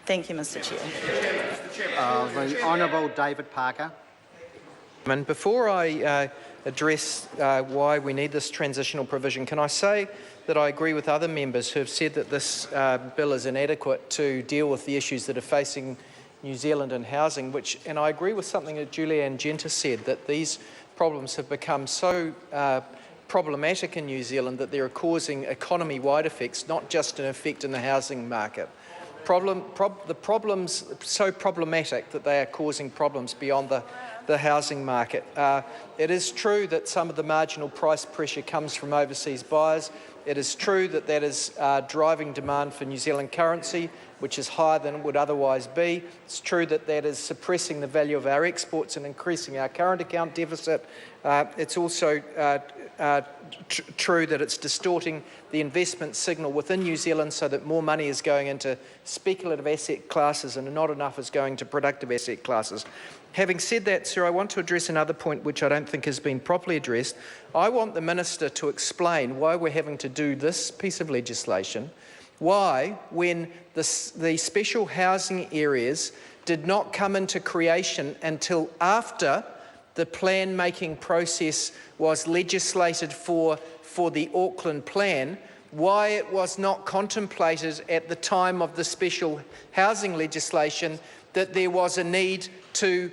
Thank you, Mr. Chair. The Honourable David Parker. And before I address why we need this transitional provision, can I say that I agree with other members who have said that this bill is inadequate to deal with the issues that are facing New Zealand in housing, and I agree with something that Julianne Genter said, that these problems have become so problematic in New Zealand that they are causing economy-wide effects, not just an effect in the housing market. The problems are so problematic that they are causing problems beyond the housing market. It is true that some of the marginal price pressure comes from overseas buyers. It is true that that is driving demand for New Zealand currency, which is higher than it would otherwise be. It's true that that is suppressing the value of our exports and increasing our current account deficit. It's also true that it's distorting the investment signal within New Zealand so that more money is going into speculative asset classes and not enough is going to productive asset classes. Having said that, sir, I want to address another point which I don't think has been properly addressed. I want the Minister to explain why we're having to do this piece of legislation, why, when the special housing areas did not come into creation until after the plan-making process was legislated for the Auckland Plan, why it was not contemplated at the time of the special housing legislation that there was a need to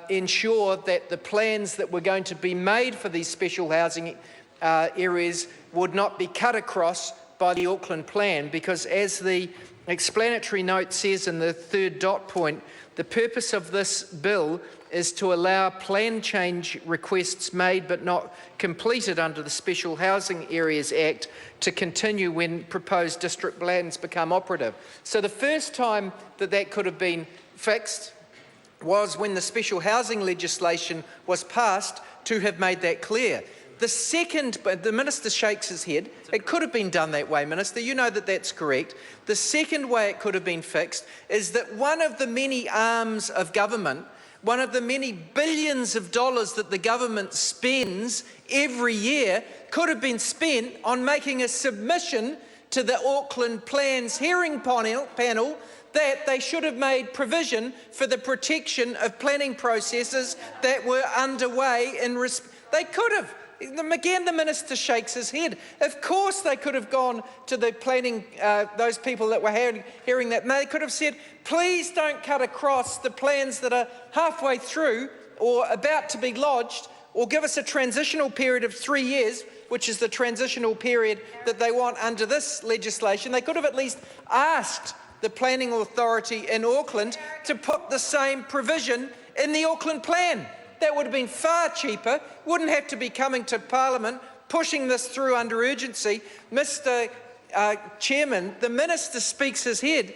ensure that the plans that were going to be made for these special housing areas would not be cut across by the Auckland Plan, because as the explanatory note says in the third dot point, the purpose of this bill is to allow plan change requests made but not completed under the Special Housing Areas Act to continue when proposed district plans become operative. So the first time that that could have been fixed was when the special housing legislation was passed to have made that clear. The second, the Minister shakes his head, it could have been done that way, Minister, you know that that's correct. The second way it could have been fixed is that one of the many arms of government, one of the many billions of dollars that the government spends every year could have been spent on making a submission to the Auckland Plan's hearing panel that they should have made provision for the protection of planning processes that were underway in they could have. Again, the Minister shakes his head. Of course they could have gone to the planning, those people that were hearing that, and they could have said, please don't cut across the plans that are halfway through or about to be lodged, or give us a transitional period of 3 years, which is the transitional period that they want under this legislation. They could have at least asked the planning authority in Auckland to put the same provision in the Auckland Plan. That would have been far cheaper, wouldn't have to be coming to Parliament, pushing this through under urgency. Mr. Chairman, the Minister shakes his head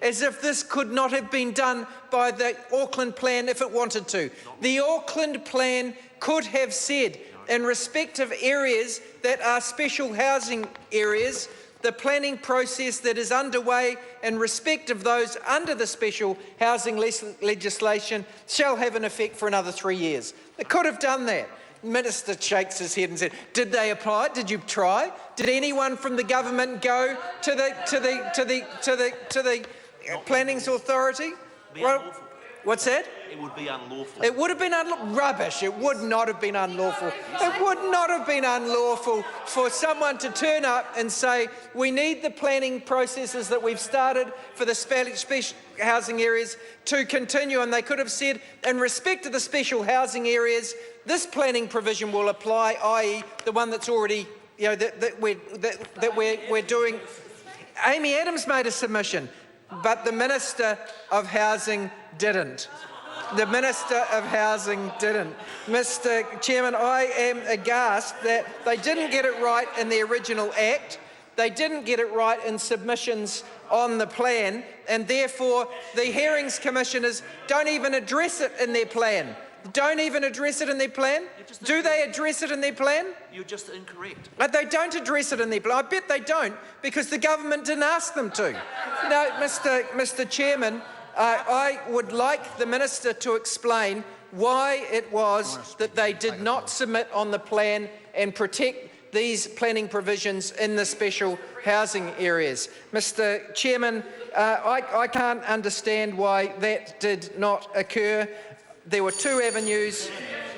as if this could not have been done by the Auckland Plan if it wanted to. The Auckland Plan could have said, in respect of areas that are special housing areas, the planning process that is underway in respect of those under the special housing legislation shall have an effect for another 3 years. They could have done that. The Minister shakes his head and said, did they apply? Did you try? Did anyone from the government go to the Planning's authority? Well, what's that? It would be unlawful. It would have been rubbish. It would not have been unlawful. It would not have been unlawful for someone to turn up and say, we need the planning processes that we've started for the special housing areas to continue. And they could have said, in respect to the special housing areas, this planning provision will apply, i.e. the one that's already, that we're doing. Amy Adams made a submission, but the Minister of Housing didn't. The Minister of Housing didn't. Mr. Chairman, I am aghast that they didn't get it right in the original Act. They didn't get it right in submissions on the plan, and therefore the Hearings Commissioners don't even address it in their plan. Don't even address it in their plan? Do they address it in their plan? You're just incorrect. But they don't address it in their plan. I bet they don't, because the government didn't ask them to. No, Mr. Chairman, I would like the Minister to explain why it was that they did not submit on the plan and protect these planning provisions in the special housing areas. Mr Chairman, I can't understand why that did not occur. There were two avenues.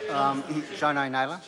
John O'Naylor.